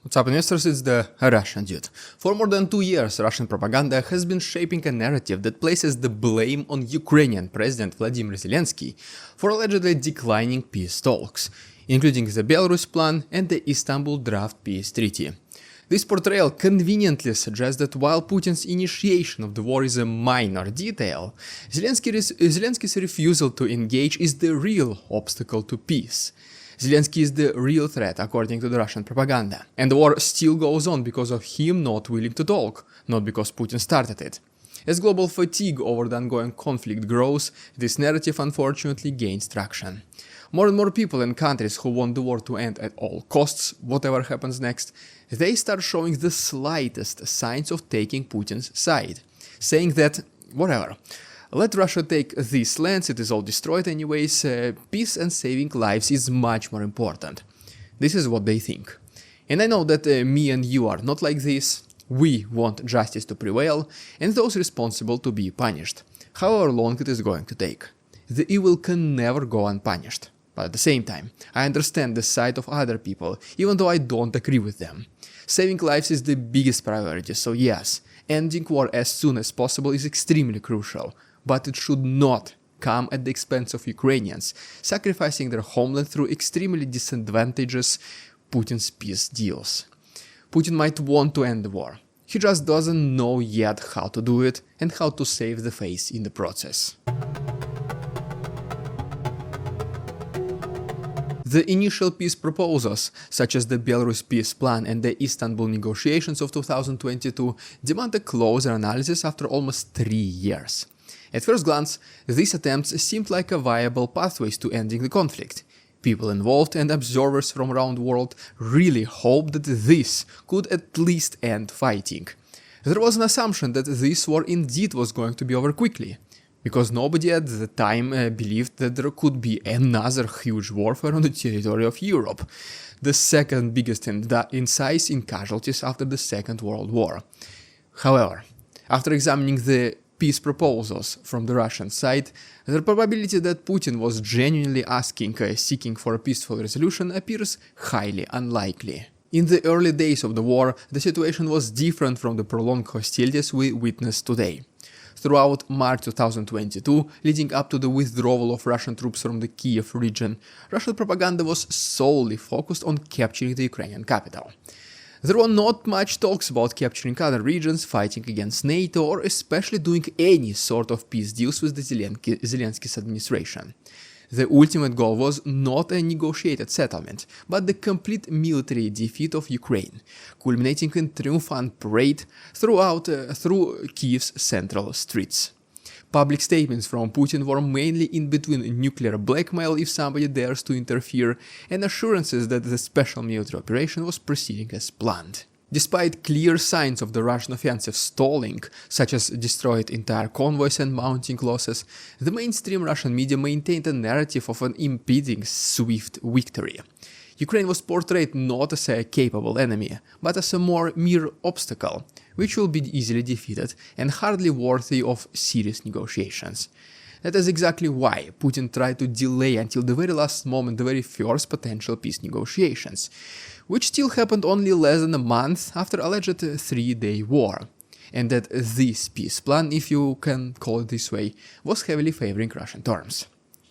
What's up, investors? It's the Russian dude. For more than 2 years, Russian propaganda has been shaping a narrative that places the blame on Ukrainian President Vladimir Zelensky for allegedly declining peace talks, including the Belarus plan and the Istanbul draft peace treaty. This portrayal conveniently suggests that while Putin's initiation of the war is a minor detail, Zelensky's refusal to engage is the real obstacle to peace. Zelensky is the real threat, according to the Russian propaganda. And the war still goes on because of him not willing to talk, not because Putin started it. As global fatigue over the ongoing conflict grows, this narrative unfortunately gains traction. More and more people and countries who want the war to end at all costs, whatever happens next, they start showing the slightest signs of taking Putin's side, saying that, whatever, let Russia take these lands, it is all destroyed anyways, peace and saving lives is much more important. This is what they think. And I know that me and you are not like this. We want justice to prevail and those responsible to be punished, however long it is going to take. The evil can never go unpunished. But at the same time, I understand the side of other people, even though I don't agree with them. Saving lives is the biggest priority, so yes, ending war as soon as possible is extremely crucial. But it should not come at the expense of Ukrainians, sacrificing their homeland through extremely disadvantageous Putin's peace deals. Putin might want to end the war. He just doesn't know yet how to do it and how to save the face in the process. The initial peace proposals, such as the Belarus peace plan and the Istanbul negotiations of 2022, demand a closer analysis after almost 3 years. At first glance, these attempts seemed like a viable pathways to ending the conflict. People involved and observers from around the world really hoped that this could at least end fighting. There was an assumption that this war indeed was going to be over quickly, because nobody at the time believed that there could be another huge warfare on the territory of Europe, the second biggest in size in casualties after the Second World War. However, after examining the peace proposals from the Russian side, the probability that Putin was genuinely seeking for a peaceful resolution appears highly unlikely. In the early days of the war, the situation was different from the prolonged hostilities we witness today. Throughout March 2022, leading up to the withdrawal of Russian troops from the Kiev region, Russian propaganda was solely focused on capturing the Ukrainian capital. There were not much talks about capturing other regions, fighting against NATO, or especially doing any sort of peace deals with the Zelensky's administration. The ultimate goal was not a negotiated settlement, but the complete military defeat of Ukraine, culminating in triumphant parade through Kiev's central streets. Public statements from Putin were mainly in between nuclear blackmail if somebody dares to interfere and assurances that the special military operation was proceeding as planned. Despite clear signs of the Russian offensive stalling, such as destroyed entire convoys and mounting losses, the mainstream Russian media maintained a narrative of an impending swift victory. Ukraine was portrayed not as a capable enemy, but as a mere obstacle, which will be easily defeated and hardly worthy of serious negotiations. That is exactly why Putin tried to delay until the very last moment the very first potential peace negotiations, which still happened only less than a month after alleged 3-day war, and that this peace plan, if you can call it this way, was heavily favoring Russian terms.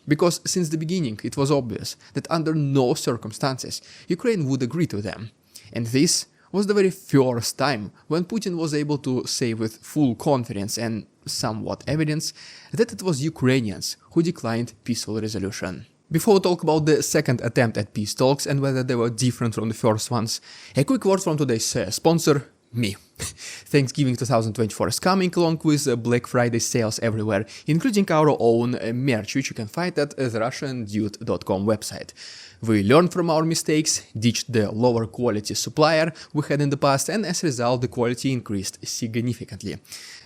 Because since the beginning it was obvious that under no circumstances Ukraine would agree to them, and this was the very first time when Putin was able to say with full confidence and somewhat evidence that it was Ukrainians who declined peaceful resolution. Before we talk about the second attempt at peace talks and whether they were different from the first ones, a quick word from today's sponsor, me. Thanksgiving 2024 is coming along with Black Friday sales everywhere, including our own merch, which you can find at the russiandude.com website. We learned from our mistakes, ditched the lower quality supplier we had in the past, and as a result the quality increased significantly.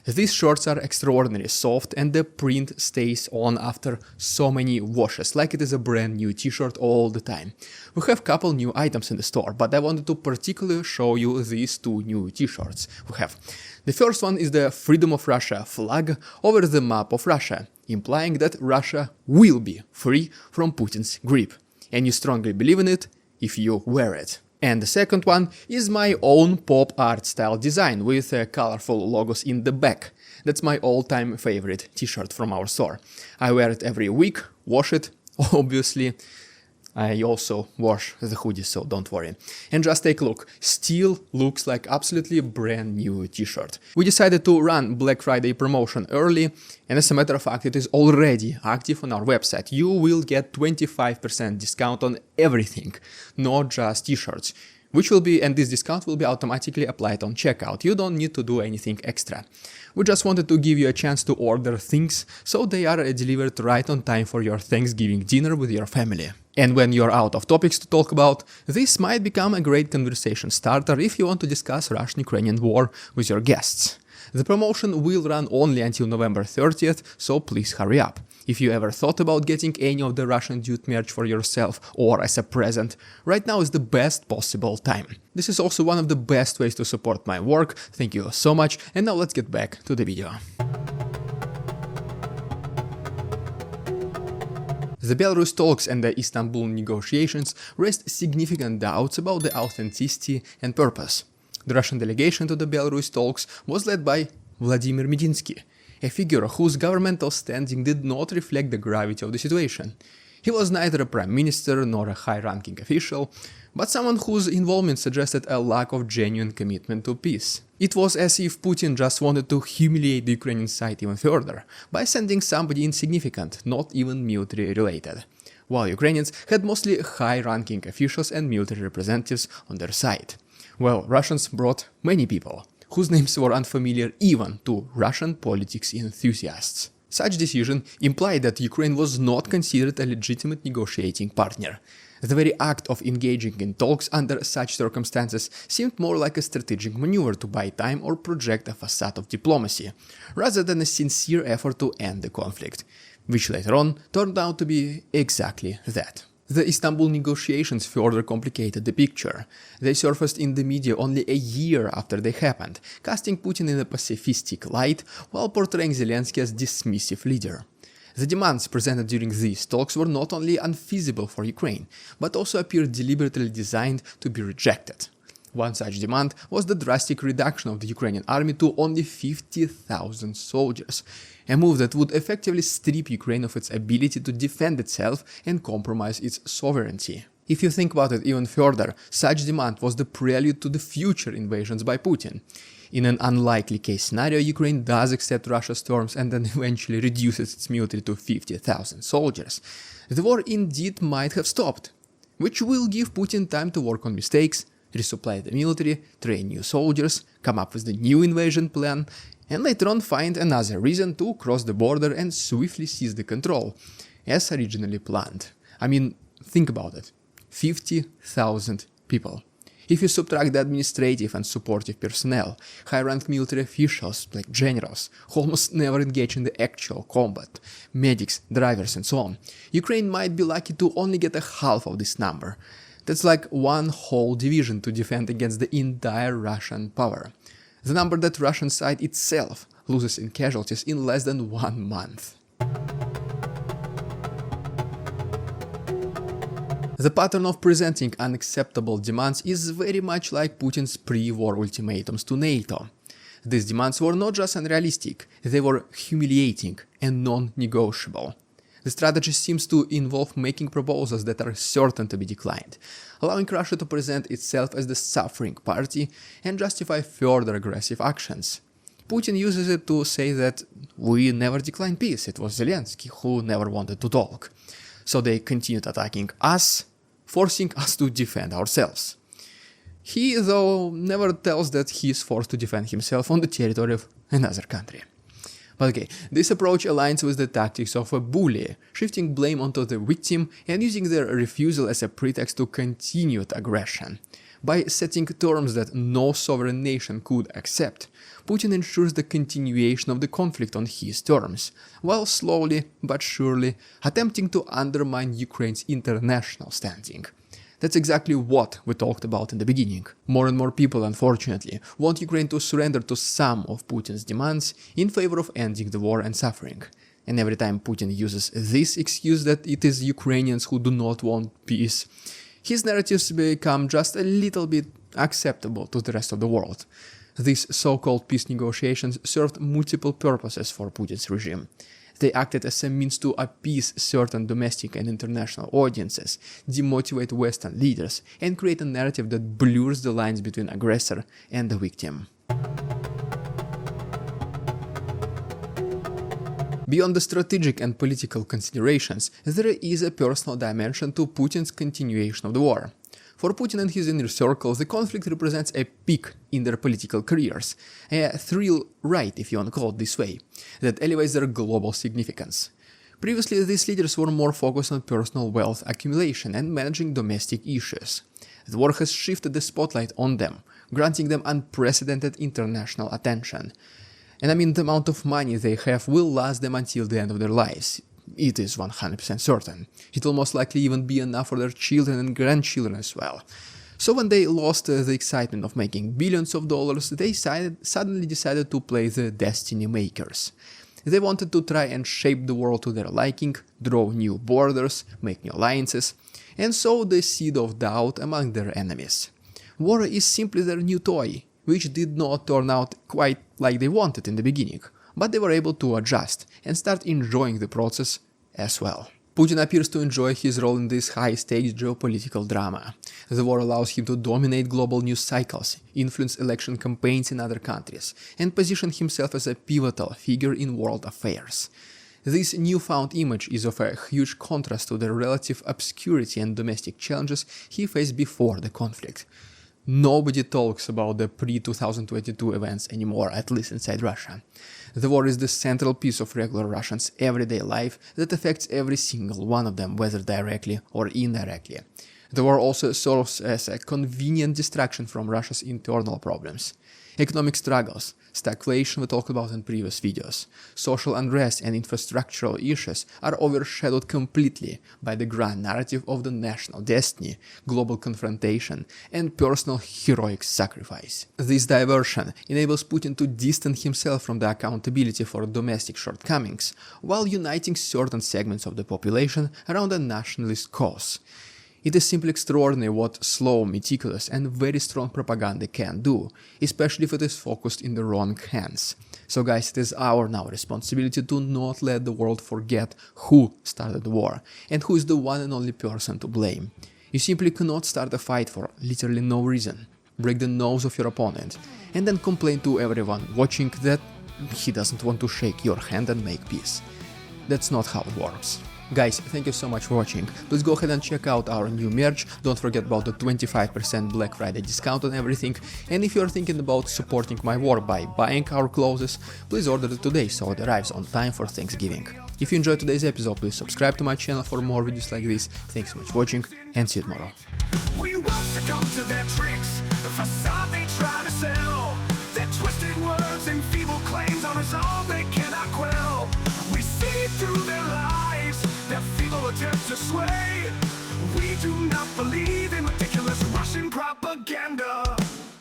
These shorts are extraordinarily soft and the print stays on after so many washes, like it is a brand new t-shirt all the time. We have a couple new items in the store, but I wanted to particularly show you these two new t-shirts we have. The first one is the Freedom of Russia flag over the map of Russia, implying that Russia will be free from Putin's grip. And you strongly believe in it if you wear it. And the second one is my own pop art style design with colorful logos in the back. That's my all-time favorite t-shirt from our store. I wear it every week, wash it, obviously. I also wash the hoodie, so don't worry. And just take a look, still looks like absolutely brand new t-shirt. We decided to run Black Friday promotion early, and as a matter of fact, it is already active on our website. You will get 25% discount on everything, not just t-shirts. And this discount will be automatically applied on checkout. You don't need to do anything extra. We just wanted to give you a chance to order things so they are delivered right on time for your Thanksgiving dinner with your family. And when you're out of topics to talk about, this might become a great conversation starter if you want to discuss Russian-Ukrainian war with your guests. The promotion will run only until November 30th, so please hurry up. If you ever thought about getting any of the Russian Dude merch for yourself or as a present, right now is the best possible time. This is also one of the best ways to support my work. Thank you so much, and now let's get back to the video. The Belarus talks and the Istanbul negotiations raised significant doubts about the authenticity and purpose. The Russian delegation to the Belarus talks was led by Vladimir Medinsky, a figure whose governmental standing did not reflect the gravity of the situation. He was neither a prime minister nor a high-ranking official, but someone whose involvement suggested a lack of genuine commitment to peace. It was as if Putin just wanted to humiliate the Ukrainian side even further, by sending somebody insignificant, not even military-related, while Ukrainians had mostly high-ranking officials and military representatives on their side. Well, Russians brought many people, whose names were unfamiliar even to Russian politics enthusiasts. Such decision implied that Ukraine was not considered a legitimate negotiating partner. The very act of engaging in talks under such circumstances seemed more like a strategic maneuver to buy time or project a facade of diplomacy, rather than a sincere effort to end the conflict, which later on turned out to be exactly that. The Istanbul negotiations further complicated the picture. They surfaced in the media only a year after they happened, casting Putin in a pacifistic light while portraying Zelensky as dismissive leader. The demands presented during these talks were not only unfeasible for Ukraine, but also appeared deliberately designed to be rejected. One such demand was the drastic reduction of the Ukrainian army to only 50,000 soldiers, a move that would effectively strip Ukraine of its ability to defend itself and compromise its sovereignty. If you think about it even further, such demand was the prelude to the future invasions by Putin. In an unlikely case scenario, Ukraine does accept Russia's terms and then eventually reduces its military to 50,000 soldiers. The war indeed might have stopped, which will give Putin time to work on mistakes, resupply the military, train new soldiers, come up with the new invasion plan, and later on find another reason to cross the border and swiftly seize the control, as originally planned. I mean, think about it. 50,000 people. If you subtract the administrative and supportive personnel, high-ranked military officials like generals, who almost never engage in the actual combat, medics, drivers and so on, Ukraine might be lucky to only get a half of this number. That's like one whole division to defend against the entire Russian power. The number that Russian side itself loses in casualties in less than 1 month. The pattern of presenting unacceptable demands is very much like Putin's pre-war ultimatums to NATO. These demands were not just unrealistic, they were humiliating and non-negotiable. The strategy seems to involve making proposals that are certain to be declined, allowing Russia to present itself as the suffering party and justify further aggressive actions. Putin uses it to say that we never declined peace, it was Zelensky who never wanted to talk. So they continued attacking us, forcing us to defend ourselves. He, though, never tells that he is forced to defend himself on the territory of another country. But okay, this approach aligns with the tactics of a bully, shifting blame onto the victim and using their refusal as a pretext to continued aggression. By setting terms that no sovereign nation could accept, Putin ensures the continuation of the conflict on his terms, while slowly but surely attempting to undermine Ukraine's international standing. That's exactly what we talked about in the beginning. More and more people, unfortunately, want Ukraine to surrender to some of Putin's demands in favor of ending the war and suffering. And every time Putin uses this excuse that it is Ukrainians who do not want peace, his narratives become just a little bit acceptable to the rest of the world. These so-called peace negotiations served multiple purposes for Putin's regime. They acted as a means to appease certain domestic and international audiences, demotivate Western leaders, and create a narrative that blurs the lines between aggressor and the victim. Beyond the strategic and political considerations, there is a personal dimension to Putin's continuation of the war. For Putin and his inner circle, the conflict represents a peak in their political careers, a thrill ride, if you want to call it this way, that elevates their global significance. Previously, these leaders were more focused on personal wealth accumulation and managing domestic issues. The war has shifted the spotlight on them, granting them unprecedented international attention. And I mean, the amount of money they have will last them until the end of their lives. It is 100% certain. It will most likely even be enough for their children and grandchildren as well. So when they lost the excitement of making billions of dollars, they suddenly decided to play the destiny makers. They wanted to try and shape the world to their liking, draw new borders, make new alliances, and sow the seed of doubt among their enemies. War is simply their new toy, which did not turn out quite like they wanted in the beginning, but they were able to adjust and start enjoying the process as well. Putin appears to enjoy his role in this high-stakes geopolitical drama. The war allows him to dominate global news cycles, influence election campaigns in other countries, and position himself as a pivotal figure in world affairs. This newfound image is of a huge contrast to the relative obscurity and domestic challenges he faced before the conflict. Nobody talks about the pre-2022 events anymore, at least inside Russia. The war is the central piece of regular Russians' everyday life that affects every single one of them, whether directly or indirectly. The war also serves as a convenient distraction from Russia's internal problems. Economic struggles, stagflation we talked about in previous videos, social unrest and infrastructural issues are overshadowed completely by the grand narrative of the national destiny, global confrontation, and personal heroic sacrifice. This diversion enables Putin to distance himself from the accountability for domestic shortcomings, while uniting certain segments of the population around a nationalist cause. It is simply extraordinary what slow, meticulous, and very strong propaganda can do, especially if it is focused in the wrong hands. So guys, it is our now responsibility to not let the world forget who started the war, and who is the one and only person to blame. You simply cannot start a fight for literally no reason, break the nose of your opponent, and then complain to everyone watching that he doesn't want to shake your hand and make peace. That's not how it works. Guys, thank you so much for watching. Please go ahead and check out our new merch. Don't forget about the 25% Black Friday discount on everything. And if you're thinking about supporting my work by buying our clothes, please order it today so it arrives on time for Thanksgiving. If you enjoyed today's episode, please subscribe to my channel for more videos like this. Thanks so much for watching and see you tomorrow. We won't succumb to their tricks, the facade they try to sell. Their twisted words and feeble claims on us all they cannot quell. We see through their lies, their feeble attempts to sway. We do not believe in ridiculous Russian propaganda.